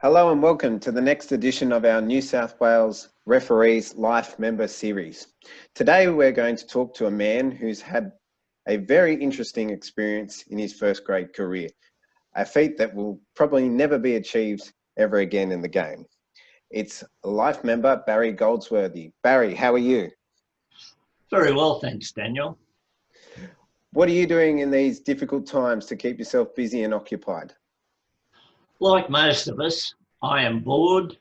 Hello and welcome to the next edition of our New South Wales Referees Life Member Series. Today we're going to talk to a man who's had a very interesting experience in his first grade career, a feat that will probably never be achieved ever again in the game. It's Life Member Barry Goldsworthy. Barry, how are you? Very well, thanks, Daniel. What are you doing in these difficult times to keep yourself busy and occupied? Like most of us, I am bored,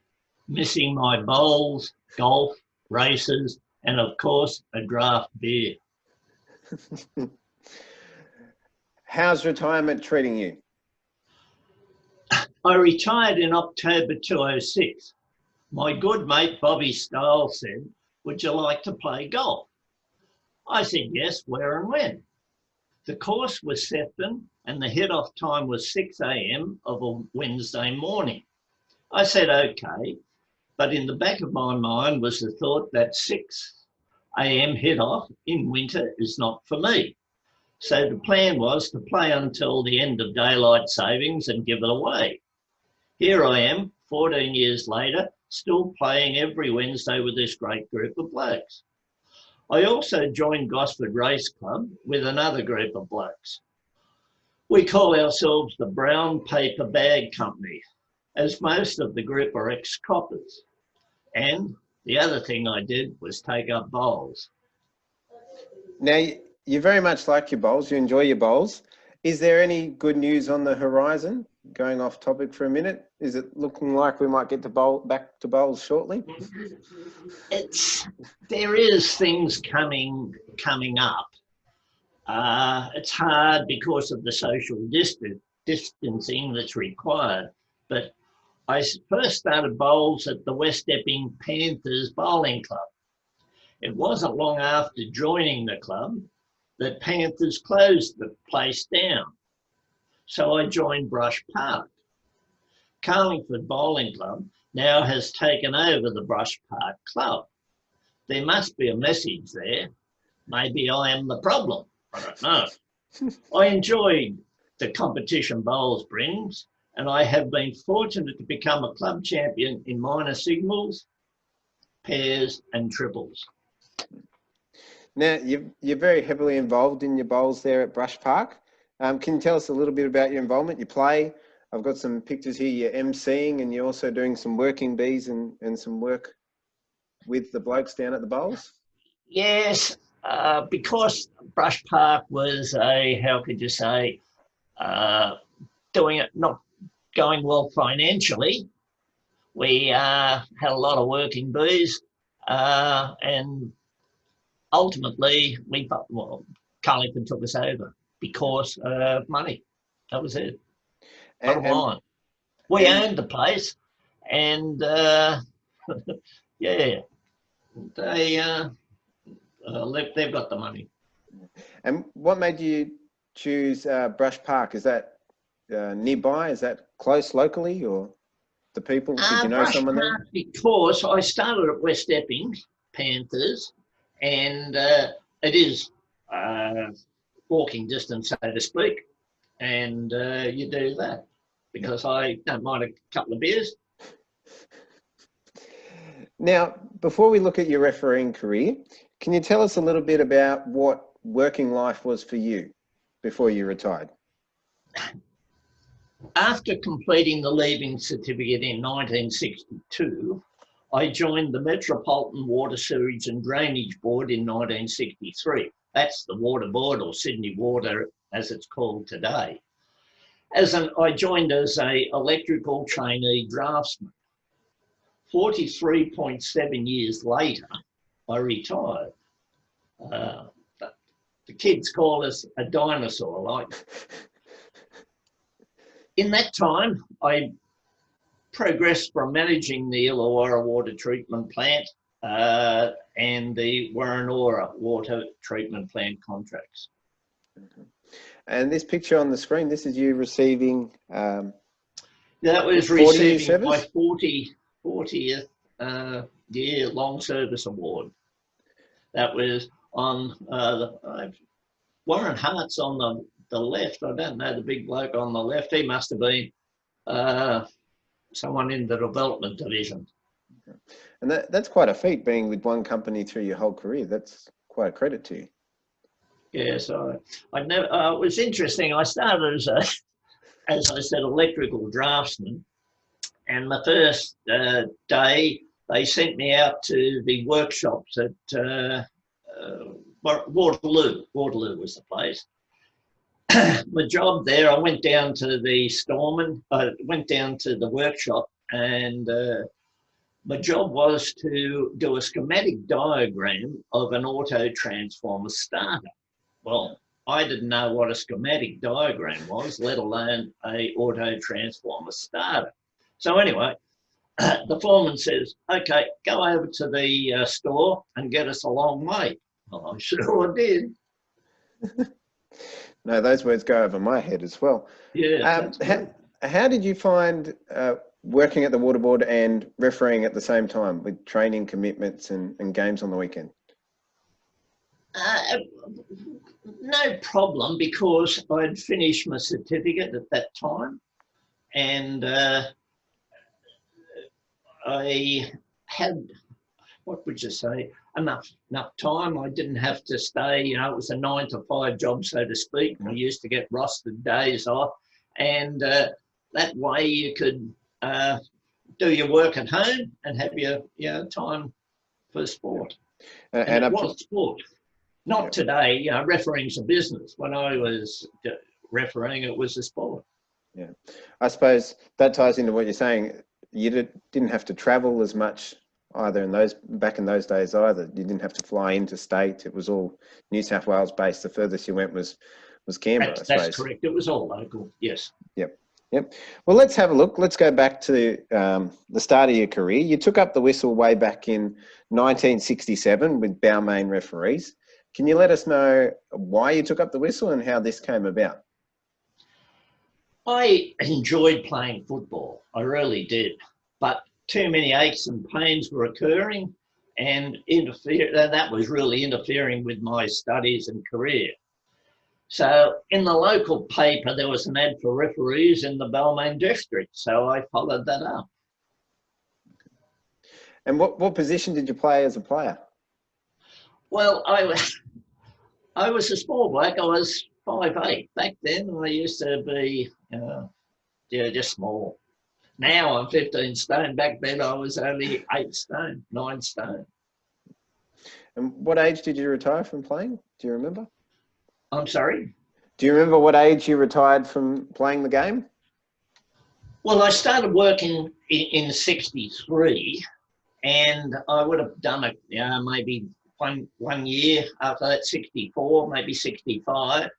missing my bowls, golf, races, and of course, a draft beer. How's retirement treating you? I retired in October 2006. My good mate Bobby Stiles said, "Would you like to play golf?" I said yes, where and when. The course was Sefton and the head-off time was 6 a.m. of a Wednesday morning. I said okay, but in the back of my mind was the thought that 6 a.m. head-off in winter is not for me. So the plan was to play until the end of daylight savings and give it away. Here I am, 14 years later, still playing every Wednesday with this great group of blokes. I also joined Gosford Race Club with another group of blokes. We call ourselves the Brown Paper Bag Company, as most of the group are ex-coppers. And the other thing I did was take up bowls. Now, you very much like your bowls, you enjoy your bowls. Is there any good news on the horizon? Going off topic for a minute, is it looking like we might get back to bowls shortly? There is things coming up. It's hard because of the social distancing that's required. But I first started bowls at the West Epping Panthers Bowling Club. It wasn't long after joining the club that Panthers closed the place down. So I joined Brush Park. Carlingford Bowling Club now has taken over the Brush Park Club. There must be a message there. Maybe I am the problem. I don't know. I enjoyed the competition bowls brings, and I have been fortunate to become a club champion in minor singles, pairs and triples. Now, you're very heavily involved in your bowls there at Brush Park. Can you tell us a little bit about your involvement? You play, I've got some pictures here, you're emceeing and you're also doing some working bees and some work with the blokes down at the bowls? Yes, because Brush Park was how could you say, doing it, not going well financially. We had a lot of working bees and ultimately Carlingford took us over because of money. That was it. Bottom line. We owned the place and yeah, they've got the money. And what made you choose Brush Park? Is that nearby? Is that close locally, or the people? Did you know Brush someone Park, there? because I started at West Epping Panthers, and it is walking distance, so to speak, and you do that because I don't mind a couple of beers. Now, before we look at your refereeing career, can you tell us a little bit about what working life was for you before you retired? After completing the leaving certificate in 1962, I joined the Metropolitan Water Sewerage and Drainage Board in 1963. That's the Water Board, or Sydney Water as it's called today. I joined as an electrical trainee draftsman. 43.7 years later, I retired. The kids call us a dinosaur, like. In that time, I progressed from managing the Illawarra Water Treatment Plant and the Warrenora Water Treatment Plant contracts. And this picture on the screen, this is you receiving that was receiving my 40th year long service award. That was on Warren Hart's on the left. I don't know the big bloke on the left. He must have been someone in the development division. And that's quite a feat, being with one company through your whole career. That's quite a credit to you. Yeah, so I never. It was interesting. I started as a, as I said, electrical draftsman, and the first day they sent me out to the workshops at Waterloo. Waterloo was the place. My job there, I went down to the storeman. I went down to the workshop, and my job was to do a schematic diagram of an auto transformer starter. Well, I didn't know what a schematic diagram was, let alone a auto transformer starter. So anyway, the foreman says, okay, go over to the store and get us a long way. Well, I sure did. No, those words go over my head as well. Yeah. How did you find working at the water board and refereeing at the same time, with training commitments and games on the weekend? No problem, because I'd finished my certificate at that time, and I had, what would you say, enough time. I didn't have to stay, you know, it was a 9 to 5 job, so to speak. I used to get rostered days off, and that way you could do your work at home and have your time for sport. And it was sport. Not today, you know, refereeing's a business. When I was refereeing, it was a sport. Yeah, I suppose that ties into what you're saying. You didn't have to travel as much either back in those days either. You didn't have to fly into state. It was all New South Wales based. The furthest you went was Canberra, I suppose. That's correct. It was all local, yes. Yep. Well, let's have a look. Let's go back to the start of your career. You took up the whistle way back in 1967 with Balmain referees. Can you let us know why you took up the whistle and how this came about? I enjoyed playing football. I really did. But too many aches and pains were occurring, and that was really interfering with my studies and career. So in the local paper, there was an ad for referees in the Balmain district. So I followed that up. And what position did you play as a player? Well, I was a small bloke. I was 5'8". Back then, I used to be, just small. Now I'm 15 stone. Back then, I was only 8 stone, 9 stone. And what age did you retire from playing? Do you remember? I'm sorry? Do you remember what age you retired from playing the game? Well, I started working in 63, and I would have done it, maybe one year after that, 64, maybe 65.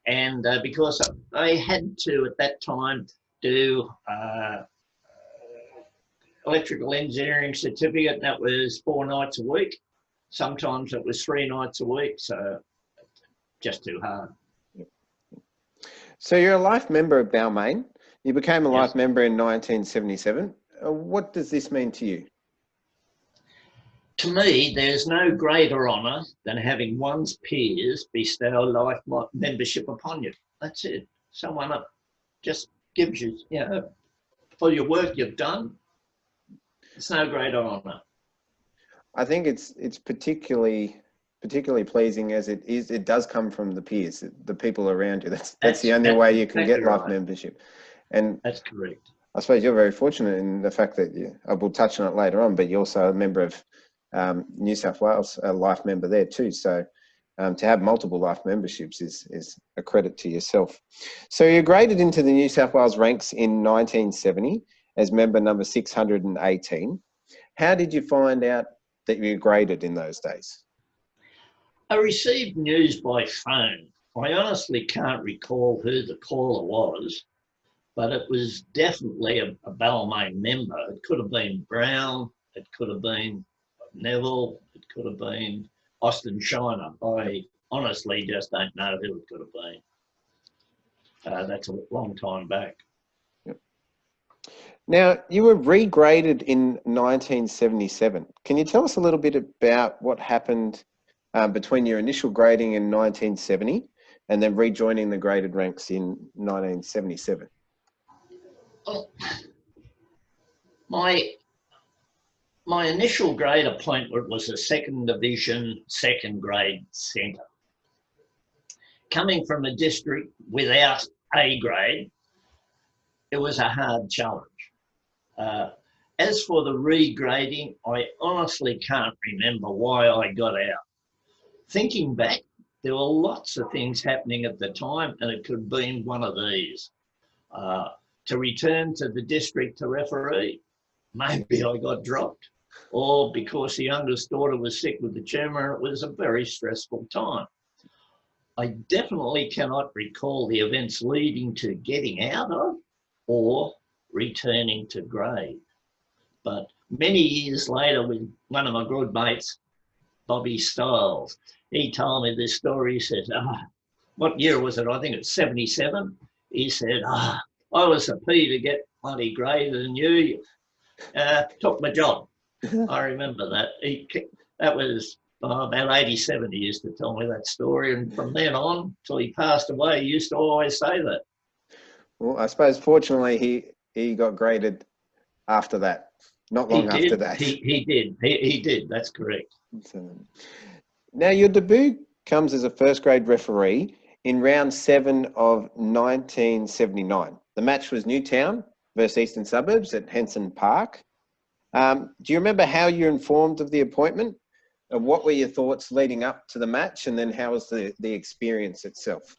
And because I had to, at that time, do electrical engineering certificate, and that was 4 nights a week. Sometimes it was 3 nights a week, so just too hard. So you're a life member of Balmain. You became a life member in 1977. What does this mean to you? To me, there's no greater honour than having one's peers bestow life membership upon you. That's it. Someone just gives you, for your work you've done, it's no greater honour. I think it's particularly pleasing as it does come from the peers, the people around you. That's the only way you can get life membership. And that's correct. I suppose you're very fortunate in the fact that I will touch on it later on, but you're also a member of New South Wales, a life member there too. So to have multiple life memberships is a credit to yourself. So you're graded into the New South Wales ranks in 1970 as member number 618. How did you find out that you were graded in those days? I received news by phone. I honestly can't recall who the caller was, but it was definitely a Balmain member. It could have been Brown, it could have been Neville, it could have been Austin Shiner. I honestly just don't know who it could have been. That's a long time back. Yep. Now, you were regraded in 1977. Can you tell us a little bit about what happened between your initial grading in 1970 and then rejoining the graded ranks in 1977? My my initial grade appointment was a second division, second grade centre. Coming from a district without A grade, it was a hard challenge. As for the regrading, I honestly can't remember why I got out. Thinking back, there were lots of things happening at the time, and it could have been one of these. To return to the district to referee, maybe I got dropped, or because the youngest daughter was sick with the tumour, it was a very stressful time. I definitely cannot recall the events leading to getting out of or returning to grade. But many years later, with one of my good mates, Bobby Stiles, he told me this story. He said, what year was it? I think it's 77. He said, I was a P to get bloody greater than you. Took my job. I remember that. That was about 87. He used to tell me that story. And from then on, till he passed away, he used to always say that. Well, I suppose fortunately he got graded after that, not long after that. He did. He did. That's correct. Now, your debut comes as a first grade referee in round 7 of 1979. The match was Newtown versus Eastern Suburbs at Henson Park. Do you remember how you were informed of the appointment? What were your thoughts leading up to the match, and then how was the experience itself?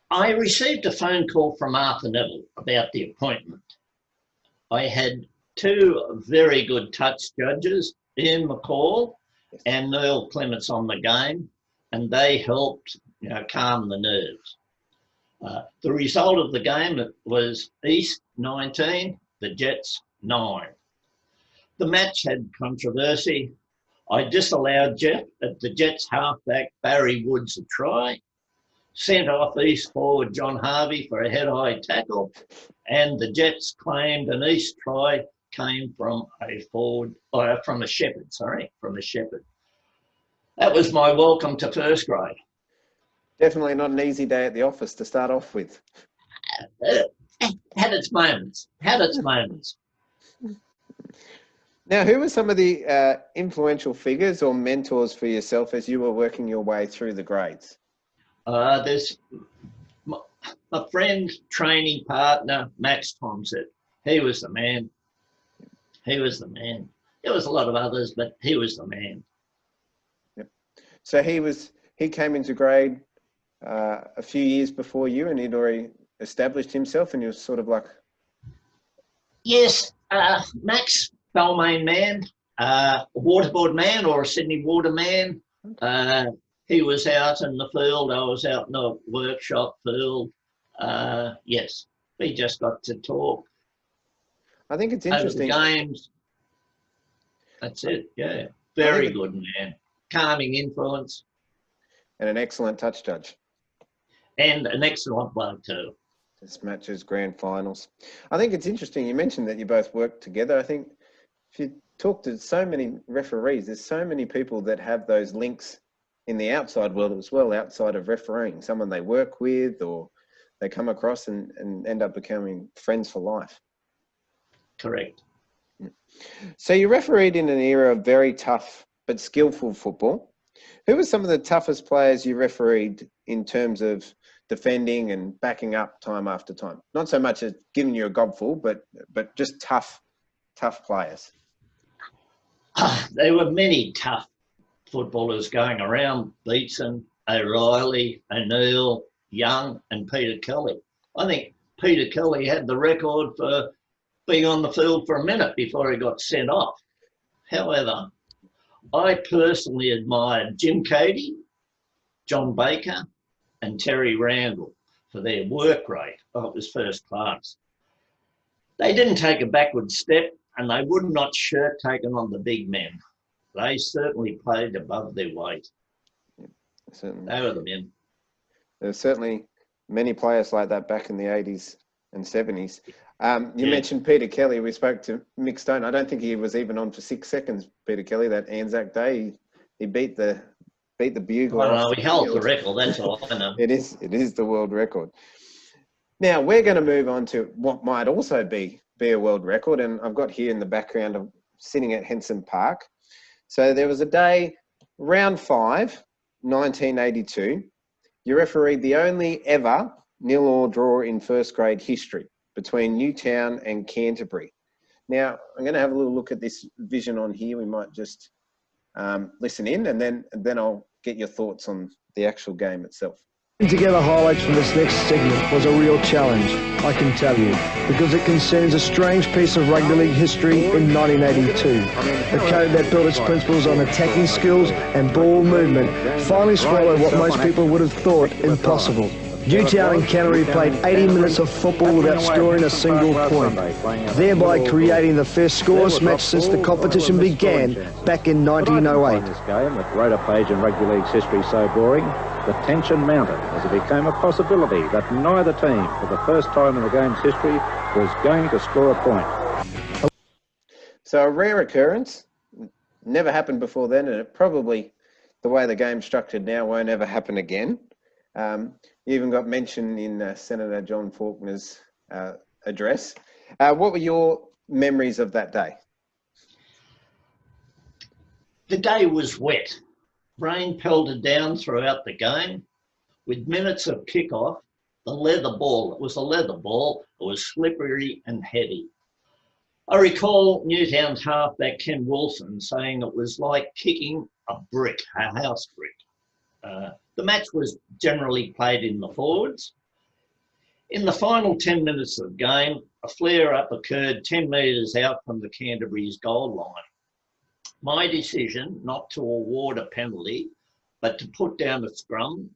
I received a phone call from Arthur Neville about the appointment. I had 2 very good touch judges, Ian McCall and Neil Clements, on the game, and they helped calm the nerves. The result of the game was East 19, the Jets 9. The match had controversy. I disallowed the Jets halfback Barry Woods a try, sent off East forward John Harvey for a head-high tackle, and the Jets claimed an East try came from a shepherd. That was my welcome to first grade. Definitely not an easy day at the office to start off with. Had its moments. Now, who were some of the influential figures or mentors for yourself as you were working your way through the grades? There's my friend, training partner, Max Thompson. He was the man. There was a lot of others, but he was the man. Yep. So he came into grade a few years before you, and he'd already established himself, and he was sort of like... Yes, Max, Balmain man, a waterboard man or a Sydney water man. He was out in the field, I was out in the workshop field. Yes, we just got to talk. I think it's interesting. Over the games. That's it, yeah. Very good man. Calming influence. And an excellent touch judge. And an excellent bloke too. Test matches, grand finals. I think it's interesting. You mentioned that you both worked together. I think if you talk to so many referees, there's so many people that have those links in the outside world as well, outside of refereeing. Someone they work with or they come across and end up becoming friends for life. Correct. So you refereed in an era of very tough but skillful football. Who were some of the toughest players you refereed in terms of defending and backing up time after time? Not so much as giving you a gobful, but just tough players. There were many tough footballers going around: Beetson, O'Reilly, O'Neill, Young, and Peter Kelly. I think Peter Kelly had the record for being on the field for a minute before he got sent off. However, I personally admired Jim Cady, John Baker, and Terry Randall for their work rate. Oh, it was first class. They didn't take a backward step, and they would not shirk taking on the big men. They certainly played above their weight. Certainly. They were the men. There were certainly many players like that back in the 80s and 70s. You mentioned Peter Kelly. We spoke to Mick Stone. I don't think he was even on for 6 seconds, Peter Kelly, that Anzac Day. He beat the bugle. Oh, no, he held the record, that's all I know. It is the world record. Now, we're going to move on to what might also be be a world record. And I've got here in the background of sitting at Henson Park. So there was a day, round 5, 1982, you refereed the only ever 0-0 draw in first grade history between Newtown and Canterbury. Now, I'm going to have a little look at this vision on here. We might just listen in, and then I'll get your thoughts on the actual game itself. Putting together highlights for this next segment was a real challenge, I can tell you, because it concerns a strange piece of rugby league history in 1982. The code that built its principles on attacking skills and ball movement finally swallowed what most people would have thought impossible. Newtown and Canterbury played 80 minutes of football without scoring a single point, thereby creating the first scoreless match since the competition began back in 1908. This game that wrote a page in rugby league's history so boring, the tension mounted as it became a possibility that neither team, for the first time in the game's history, was going to score a point. So a rare occurrence, never happened before then, and it probably, the way the game's structured now, won't ever happen again. You even got mentioned in Senator John Faulkner's address. What were your memories of that day? The day was wet. Rain pelted down throughout the game. With minutes of kickoff, the leather ball, it was a leather ball, it was slippery and heavy. I recall Newtown's halfback Ken Wilson saying it was like kicking a brick, a house brick. The match was generally played in the forwards. In the final 10 minutes of the game, a flare-up occurred 10 metres out from the Canterbury's goal line. My decision not to award a penalty, but to put down a scrum,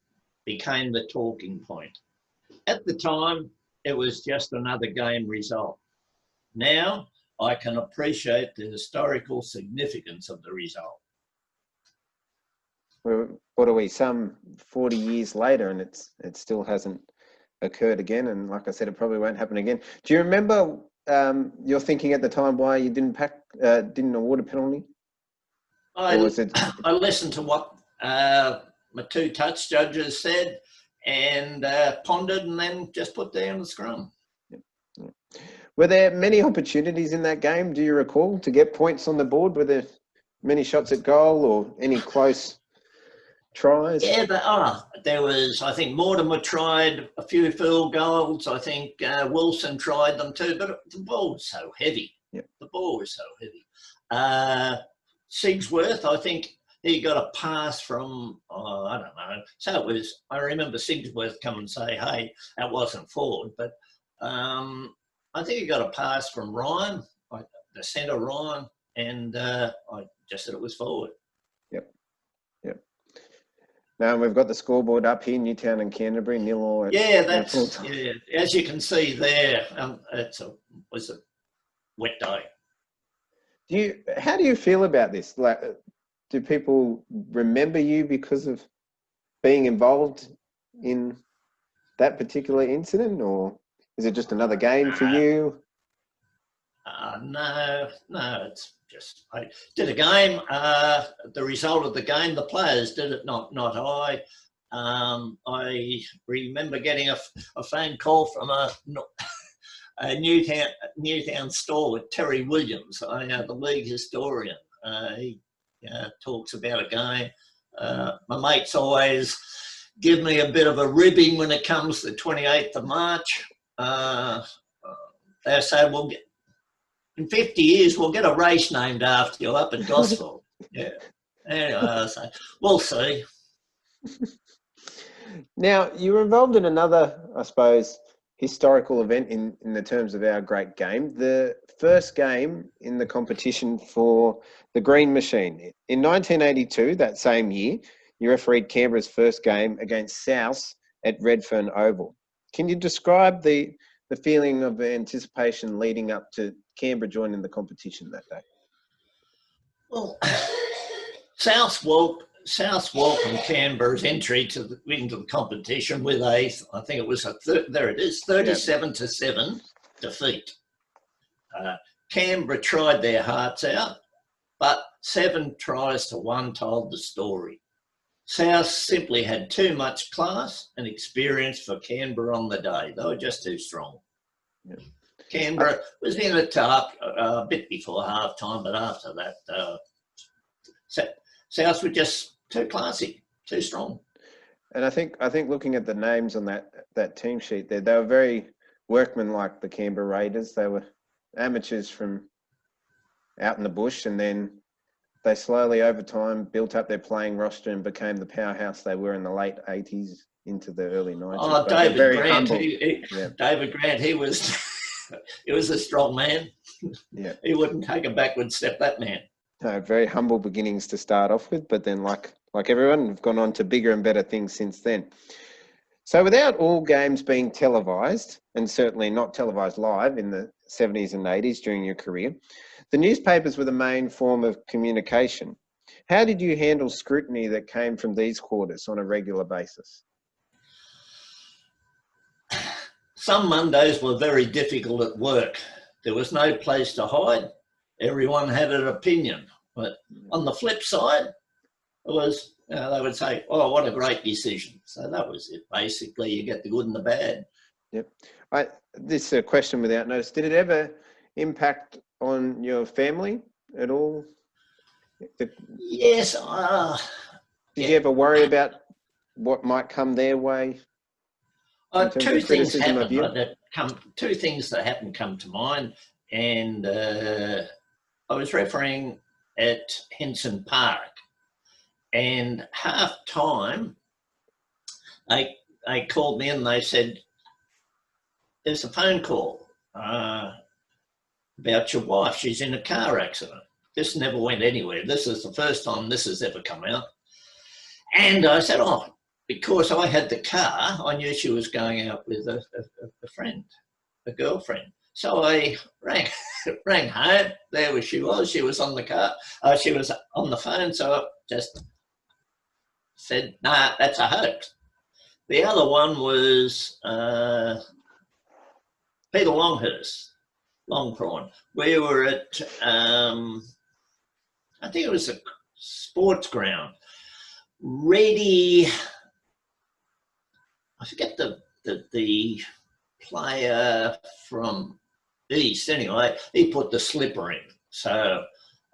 became the talking point. At the time, it was just another game result. Now, I can appreciate the historical significance of the result. What are we, some 40 years later, and it still hasn't occurred again, and like I said, it probably won't happen again. Do you remember your thinking at the time why you didn't award a penalty? I listened to what my two touch judges said and pondered, and then just put down the scrum. Yeah. Were there many opportunities in that game, do you recall, to get points on the board? Were there many shots at goal or any close tries? Yeah, there was, I think Mortimer tried a few field goals. I think Wilson tried them too, but the ball was so heavy. Yep. The ball was so heavy. Sigsworth, I think he got a pass from, I don't know. So it was, I remember Sigsworth come and say, hey, that wasn't forward, but I think he got a pass from Ryan, the centre Ryan, and I just said it was forward. Yep. Now we've got the scoreboard up here, Newtown and Canterbury, 0-0. Yeah, as you can see there, was a wet day. How do you feel about this? Like, do people remember you because of being involved in that particular incident, or is it just another game for you? No, it's just, I did a game. The result of the game, the players did it, not I. I remember getting a phone call from a Newtown store with Terry Williams, the league historian. He talks about a game. My mates always give me a bit of a ribbing when it comes to the 28th of March. They say, we'll get, in 50 years, we'll get a race named after you up at Gosford. Yeah. Anyway, so we'll see. Now, you were involved in another, I suppose, historical event in the terms of our great game, the first game in the competition for the Green Machine. In 1982, that same year, you refereed Canberra's first game against South at Redfern Oval. Can you describe the feeling of anticipation leading up to Canberra joining the competition that day? Well, South welcomed Canberra's entry into the competition with I think it was 37-7 defeat. Canberra tried their hearts out, but 7 tries to 1 told the story. South simply had too much class and experience for Canberra on the day. They were just too strong. Yeah. Canberra was in it a bit before half time, but after that, South were just too classy, too strong. And I think looking at the names on that team sheet there, they were very workmanlike, the Canberra Raiders. They were amateurs from out in the bush, and then they slowly over time built up their playing roster and became the powerhouse they were in the late 80s into the early 90s. Oh, David Grant, David Grant, he was he was a strong man. Yeah. He wouldn't take a backward step, that man. No, very humble beginnings to start off with, but then like everyone, we've gone on to bigger and better things since then. So without all games being televised, and certainly not televised live in the 70s and 80s during your career, the newspapers were the main form of communication. How did you handle scrutiny that came from these quarters on a regular basis? Some Mondays were very difficult at work. There was no place to hide. Everyone had an opinion. But on the flip side, it was, they would say, oh, what a great decision. So that was it. Basically, you get the good and the bad. Yep. This is a question without notice. Did it ever impact on your family at all? Yes. Did you ever worry about what might come their way? Two things that happened come to mind, and I was refereeing at Henson Park, and half time they called me and they said, there's a phone call about your wife. She's in a car accident. This never went anywhere. This is the first time this has ever come out. And I said, oh, because I had the car, I knew she was going out with a friend, a girlfriend. So I rang home. There she was. She was on the car. She was on the phone. So I just said, nah, that's a hoax. The other one was Peter Longhurst, Long Prawn. We were at, I think it was a sports ground. Ready, I forget the player from East. Anyway, he put the slipper in. So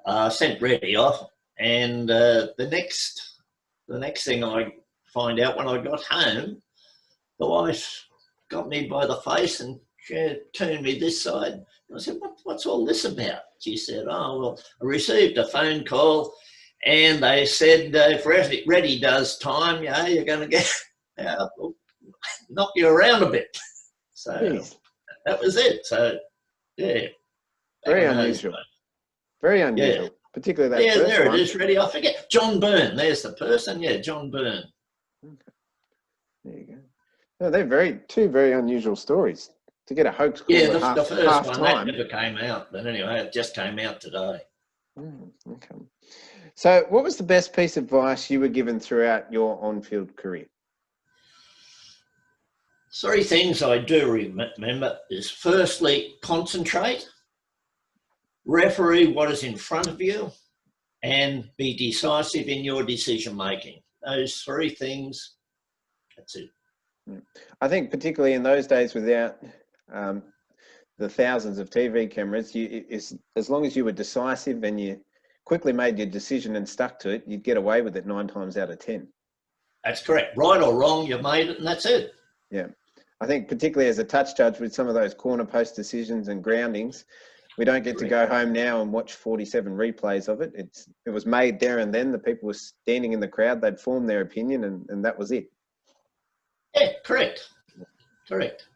I sent Reddy off, and the next thing I find out when I got home, the wife got me by the face and she turned me this side. And I said, what's all this about? She said, oh, well, I received a phone call and they said, if Reddy does time, you're going to get, knock you around a bit. So that was it. So, yeah. Very unusual. Very unusual. Yeah. Particularly that first there one. It is, Reddy. I forget. John Byrne. There's the person. Yeah, John Byrne. Okay. There you go. No, they're two very unusual stories. To get a hoax call at the first one, time. That never came out. But anyway, it just came out today. Okay. So what was the best piece of advice you were given throughout your on-field career? Three things I do remember is, firstly, concentrate, referee what is in front of you, and be decisive in your decision-making. Those three things, that's it. I think particularly in those days without the thousands of TV cameras, as long as you were decisive and you quickly made your decision and stuck to it, you'd get away with it 9 times out of 10. That's correct. Right or wrong, you made it and that's it. Yeah. I think particularly as a touch judge with some of those corner post decisions and groundings, we don't get to go home now and watch 47 replays of it. It was made there and then. The people were standing in the crowd. They'd formed their opinion and that was it. Yeah, correct. Correct.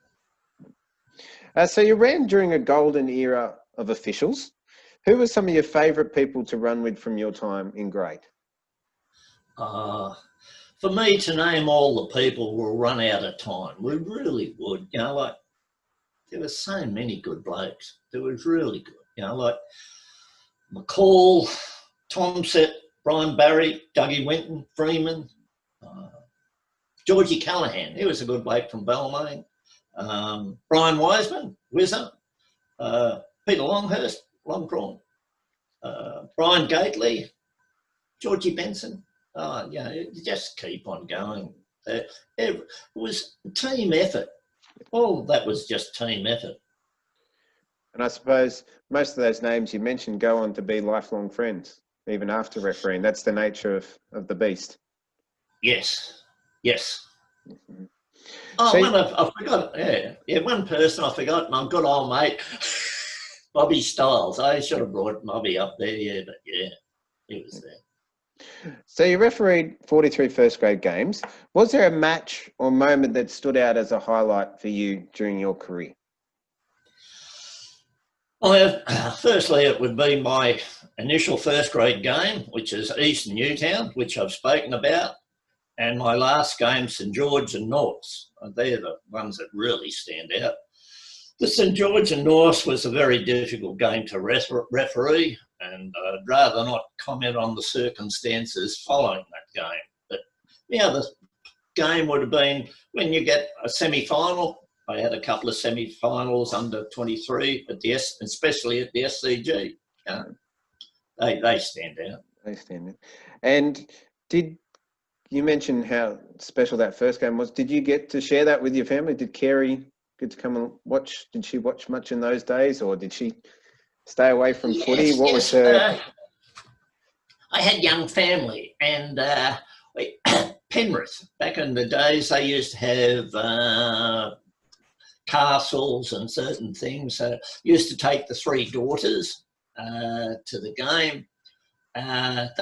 So you ran during a golden era of officials. Who were some of your favourite people to run with from your time in grade? For me to name all the people will run out of time. We really would. There were so many good blokes. There was really good. Like McCall, Tomset, Brian Barry, Dougie Winton, Freeman, Georgie Callahan. He was a good bloke from Balmain. Brian Wiseman, Whizzer. Peter Longhurst, Long Prawn. Brian Gately, Georgie Benson. Just keep on going. It was a team effort. All that was just team effort. And I suppose most of those names you mentioned go on to be lifelong friends, even after refereeing. That's the nature of the beast. Yes, yes. Mhm. Oh, So, I forgot. Yeah, one person I forgot. My good old mate, Bobby Stiles. I should have brought Bobby up there. Yeah, but yeah, he was there. so you refereed 43 first grade games. Was there a match or moment that stood out as a highlight for you during your career? Well, firstly, it would be my initial first grade game, which is Eastern Newtown, which I've spoken about, and my last game, St George and Norths. They're the ones that really stand out. The St George and Norths was a very difficult game to referee, and I'd rather not comment on the circumstances following that game. But the other game would have been when you get a semi-final. I had a couple of semi-finals under 23 at especially at the SCG. They stand out. They stand out. And did you mention how special that first game was? Did you get to share that with your family? Did Carrie get to come and watch? Did she watch much in those days, or did she stay away from footy? What was her? I had young family, and Penrith, back in the days, they used to have castles and certain things. So used to take the three daughters to the game.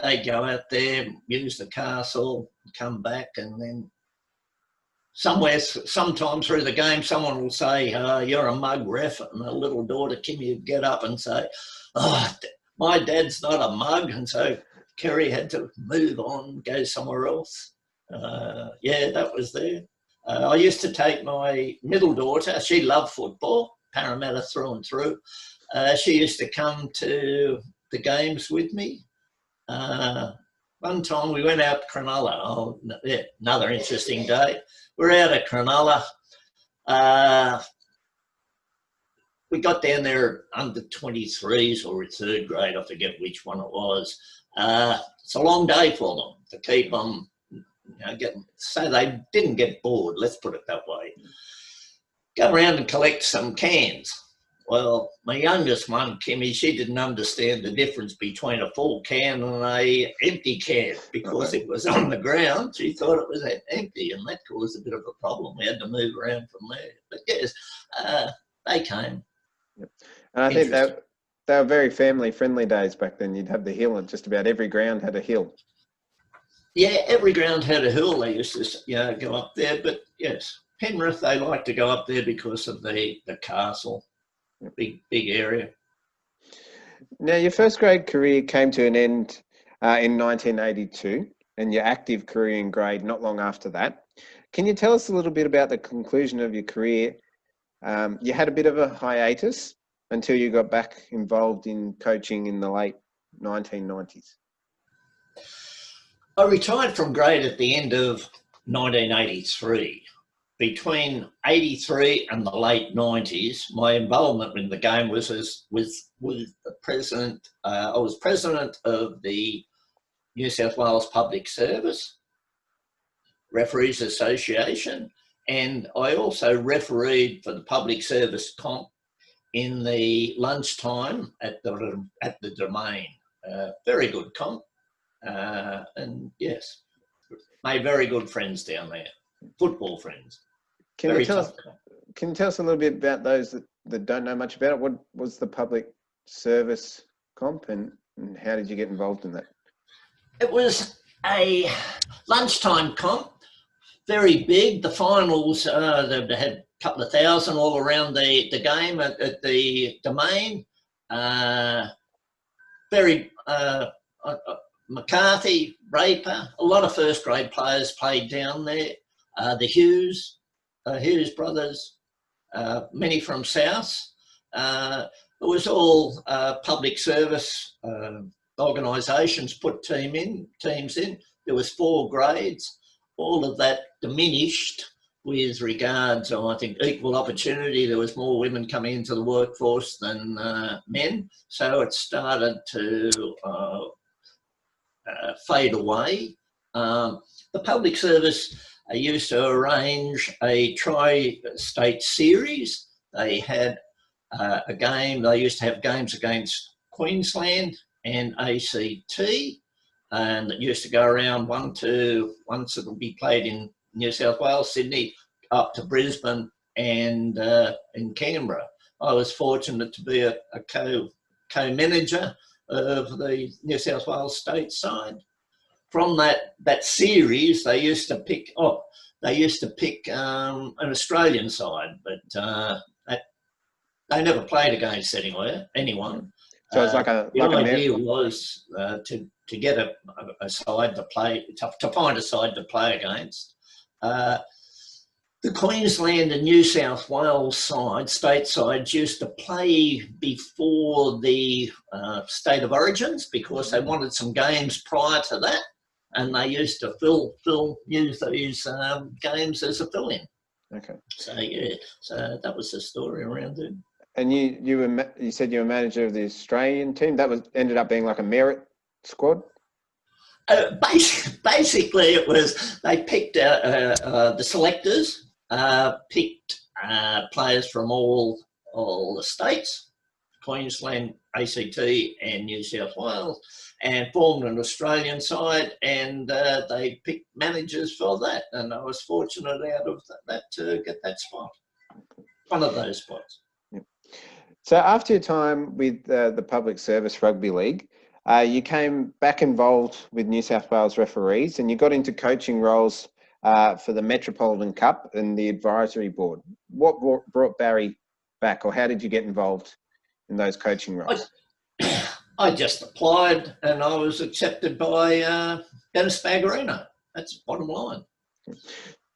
They'd go out there, use the castle, come back, and then sometime through the game, someone will say, you're a mug ref, and the little daughter, Kimmy, would get up and say, oh, my dad's not a mug, and so Kerry had to move on, go somewhere else. Yeah, that was there. I used to take my middle daughter, she loved football, Parramatta through and through. She used to come to the games with me. One time we went out to Cronulla. Oh, yeah, another interesting day. We're out at Cronulla. We got down there under 23s or third grade, I forget which one it was. It's a long day for them to keep them, so they didn't get bored, let's put it that way. Go around and collect some cans. Well, my youngest one, Kimmy, she didn't understand the difference between a full can and a empty can because it was on the ground. She thought it was empty, and that caused a bit of a problem. We had to move around from there. But yes, they came. Yep. And I think they were very family-friendly days back then. You'd have the hill, and just about every ground had a hill. Yeah, every ground had a hill. They used to go up there. But yes, Penrith, they like to go up there because of the castle. Big area. Now, your first grade career came to an end in 1982, and your active career in grade not long after that. Can you tell us a little bit about the conclusion of your career? You had a bit of a hiatus until you got back involved in coaching in the late 1990s. I retired from grade at the end of 1983. Between 83 and the late 90s, my involvement in the game was the president. I was president of the New South Wales Public Service Referees Association, and I also refereed for the public service comp in the lunchtime at the Domain. Very good comp, and yes, made very good friends down there. Football friends. Can you tell us a little bit about those that don't know much about it? What was the public service comp, and how did you get involved in that? It was a lunchtime comp, very big. The finals, they had a couple of thousand all around the game at the Domain. McCarthy, Raper, a lot of first grade players played down there. The Hughes brothers, many from South. It was all public service organisations put teams in. There was 4 grades. All of that diminished with regards, I think, equal opportunity. There was more women coming into the workforce than men. So it started to fade away. The public service used to arrange a tri-state series. They had a game. They used to have games against Queensland and ACT, and it used to go around once it'll be played in New South Wales, Sydney, up to Brisbane and in Canberra. I was fortunate to be a co-manager of the New South Wales state side. From that series, they used to pick an Australian side, but they never played against anyone. So it's like a the idea was to get a side to play, to find a side to play against. The Queensland and New South Wales state sides used to play before the State of Origins because they wanted some games prior to that, and they used to use these games as a fill-in. Okay. So yeah, so that was the story around it. And you said you were manager of the Australian team. That ended up being like a merit squad. Basically, it was they picked the selectors. Picked players from all the states, Queensland, ACT and New South Wales, and formed an Australian side, and they picked managers for that, and I was fortunate out of that to get that spot, one of those spots. Yep. So after your time with the Public Service Rugby League, you came back involved with New South Wales referees, and you got into coaching roles for the Metropolitan Cup and the advisory board. What brought Barry back, or how did you get involved in those coaching roles? I just applied and I was accepted by Dennis Baggerino. That's the bottom line.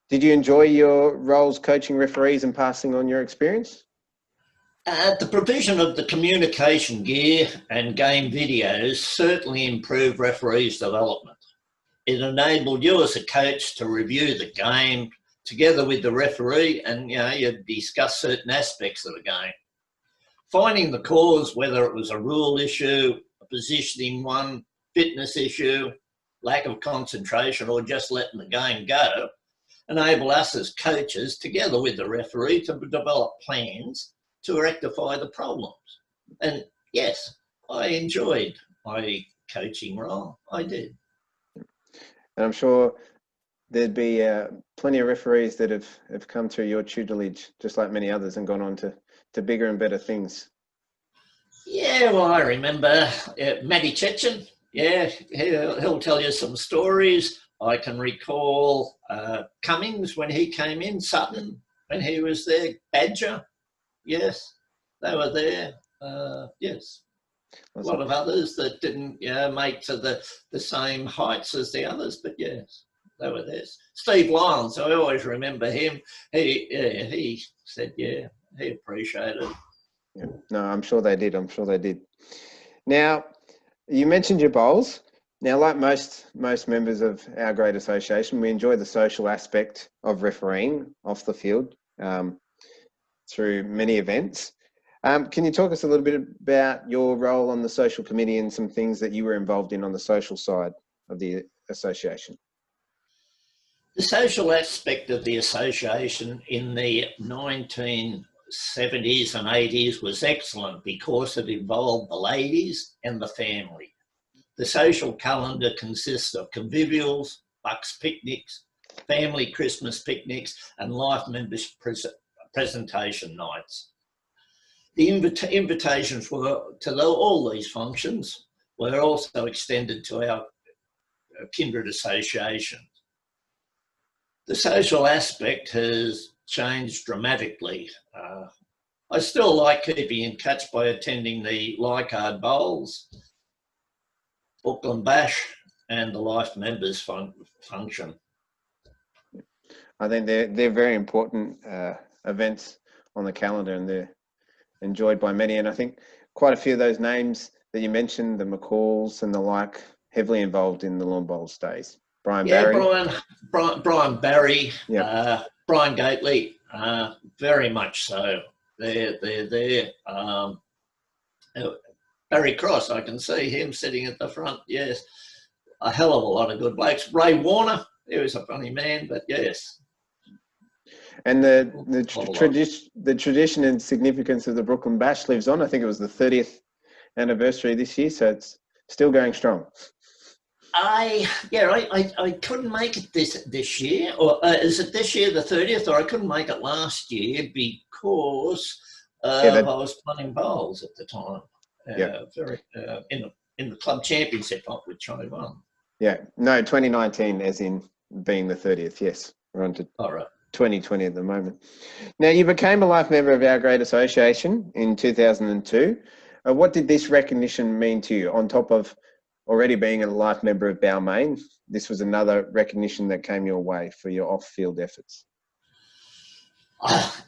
Did you enjoy your roles coaching referees and passing on your experience? The provision of the communication gear and game videos certainly improved referees' development. It enabled you as a coach to review the game together with the referee, and you discuss certain aspects of the game. Finding the cause, whether it was a rule issue, a positioning one, fitness issue, lack of concentration, or just letting the game go, enable us as coaches together with the referee to develop plans to rectify the problems. And yes, I enjoyed my coaching role. I did. And I'm sure there'd be plenty of referees that have come through your tutelage, just like many others, and gone on to bigger and better things. Yeah, well, I remember Matty Chechen. Yeah, he'll tell you some stories. I can recall Cummings when he came in, Sutton when he was there, Badger. Yes, they were there. Yes. A lot of others that didn't make to the same heights as the others, but yes, they were there. Steve Lyons, I always remember him. He said, he appreciated it. Yeah. No, I'm sure they did. Now, you mentioned your bowls. Now, like most members of our great association, we enjoy the social aspect of refereeing off the field through many events. Can you talk us a little bit about your role on the social committee and some things that you were involved in on the social side of the association? The social aspect of the association in the 1970s and 80s was excellent because it involved the ladies and the family. The social calendar consists of convivials, bucks picnics, family Christmas picnics, and life members presentation nights. The invitations were to all these functions were also extended to our kindred associations. The social aspect has changed dramatically. I still like keeping in touch by attending the Leichhardt Bowls, Auckland Bash, and the Life Members function. I think they're very important events on the calendar, and they're enjoyed by many. And I think quite a few of those names that you mentioned, the McCalls and the like, heavily involved in the Lawn Bowls days. Brian Barry, yep. Brian Gately, very much so. They're there. Barry Cross, I can see him sitting at the front. Yes, a hell of a lot of good blokes. Ray Warner, he was a funny man, but yes. And the tradition and significance of the Brooklyn Bash lives on. I think it was the 30th anniversary this year, so it's still going strong. I couldn't make it this year, or is it this year the 30th? Or I couldn't make it last year because I was playing bowls at the time. In the club championship, which I won. Yeah, no, 2019, as in being the 30th. Yes, we're on to 2020 at the moment. Now, you became a life member of our great association in 2002. What did this recognition mean to you? On top of already being a life member of Balmain, this was another recognition that came your way for your off-field efforts.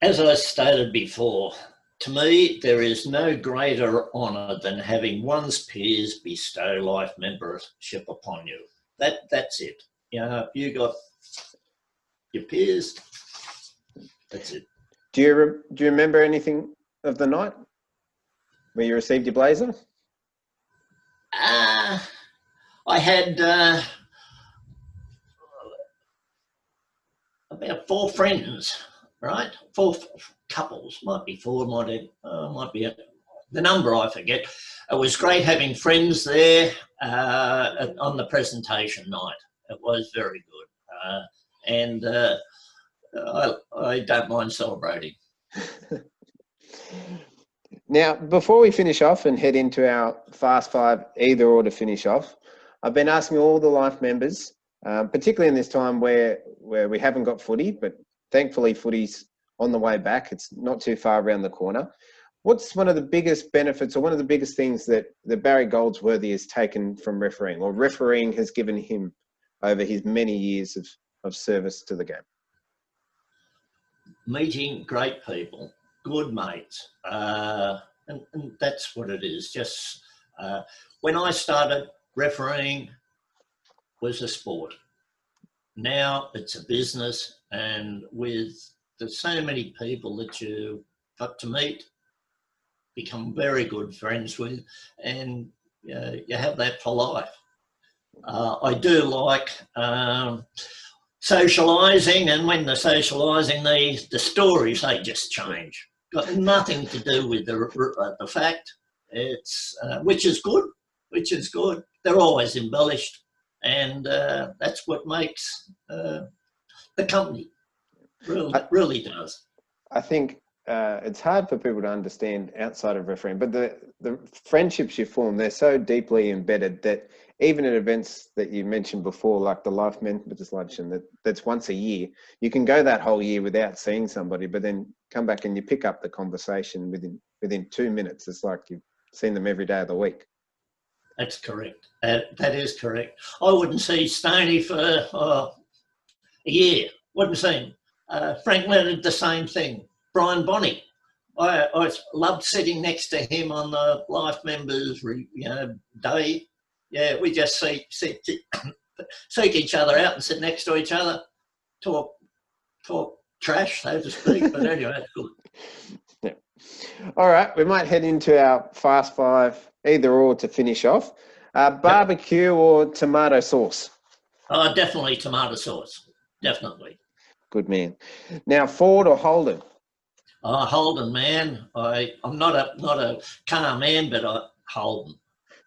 As I stated before, to me, there is no greater honour than having one's peers bestow life membership upon you. That's it. You know, you got your peers. That's it. Do you remember anything of the night where you received your blazer? I had about 4 friends, right? 4 couples, might be 4, might be the number I forget. It was great having friends there on the presentation night. It was very good, and I don't mind celebrating. Now, before we finish off and head into our Fast 5 either or to finish off, I've been asking all the life members, particularly in this time where we haven't got footy, but thankfully footy's on the way back. It's not too far around the corner. What's one of the biggest benefits or one of the biggest things that Barry Goldsworthy has taken from refereeing, or refereeing has given him over his many years of service to the game? Meeting great people, good mates, and that's what it is. Just when I started, refereeing was a sport. Now it's a business, and with so many people that you got to meet, become very good friends with, and you have that for life. I do like socialising, and when they're socialising, the stories, they just change. Got nothing to do with the fact. It's which is good. They're always embellished, and that's what makes the company really does. I think it's hard for people to understand outside of refereeing, but the friendships you form, they're so deeply embedded that even at events that you mentioned before, like the life members luncheon, that's once a year, you can go that whole year without seeing somebody, but then come back and you pick up the conversation within 2 minutes. It's like you've seen them every day of the week. That's correct. That is correct. I wouldn't see Stoney for a year. Wouldn't see him. Frank Leonard, the same thing. Brian Bonney. I loved sitting next to him on the life members day. Yeah, we just seek each other out and sit next to each other, talk trash, so to speak. But anyway, it's good. Yeah. All right, we might head into our Fast 5 either or to finish off. Barbecue or tomato sauce? Definitely tomato sauce. Definitely. Good man. Now, Ford or Holden? Holden, man. I'm not a car man, but Holden.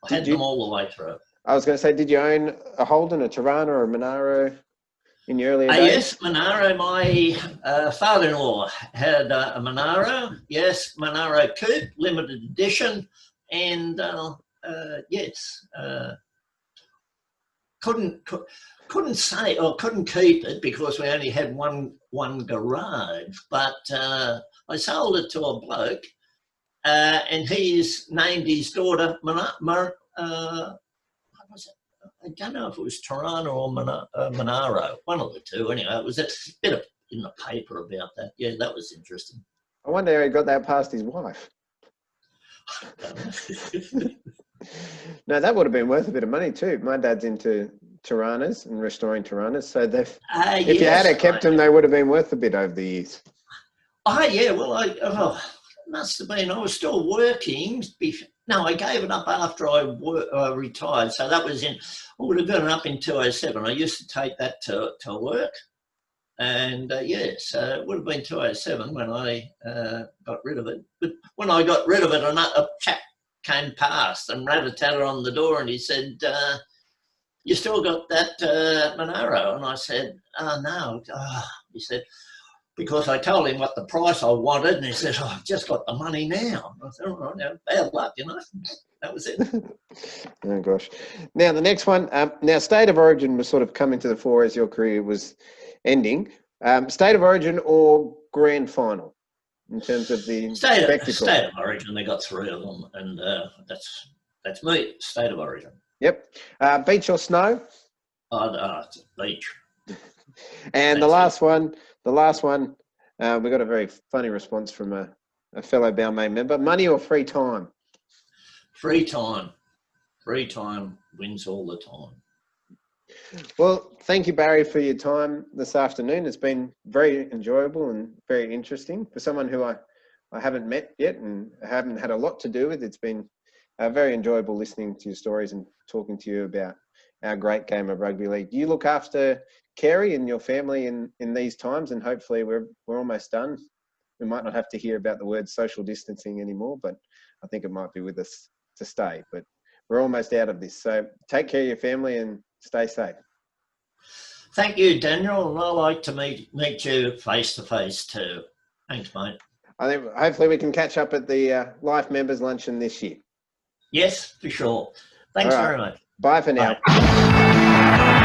I had them all the way through. I was going to say, did you own a Holden, a Tirana, or a Monaro in your earlier days? Yes, Monaro. My father-in-law had a Monaro. Yes, Monaro Coupe, limited edition, and yes, couldn't say or couldn't keep it because we only had one garage. But I sold it to a bloke. And he's named his daughter what was it? I don't know if it was Tirana or Monaro, one of the two. Anyway, it was a bit in the paper about that. Yeah, that was interesting. I wonder how he got that past his wife. No, that would have been worth a bit of money too. My dad's into Tiranas and restoring Tiranas, so if you had kept them, they would have been worth a bit over the years. Oh yeah, well must have been. I was still working. No, I gave it up after I retired. So that was I would have given it up in 2007. I used to take that to work, And yes, it would have been 207 when I got rid of it. But when I got rid of it, a chap came past and rat-a-tatted on the door, and he said, "You still got that Monaro?" And I said, "Oh, no." He said, because I told him what the price I wanted, and he said, "Oh, I've just got the money now." I said, "All right, now, bad luck, you know." That was it. Oh, gosh. Now, the next one. Now, State of Origin was sort of coming to the fore as your career was ending. State of Origin or Grand Final in terms of the spectacle? State of Origin, they got 3 of them, and that's me, State of Origin. Yep. Beach or snow? It's a beach. And the last one, we got a very funny response from a fellow Balmain member. Money or free time? Free time. Free time wins all the time. Well, thank you, Barry, for your time this afternoon. It's been very enjoyable and very interesting. For someone who I haven't met yet and haven't had a lot to do with, it's been very enjoyable listening to your stories and talking to you about our great game of rugby league. Do you look after Carey and your family in these times? And hopefully we're almost done. We might not have to hear about the word social distancing anymore, but I think it might be with us to stay. But we're almost out of this. So take care of your family and stay safe. Thank you, Daniel. And I like to meet you face to face too. Thanks, mate. I think hopefully we can catch up at the Life Members Luncheon this year. Yes, for sure. Thanks very much. Bye for now. Bye.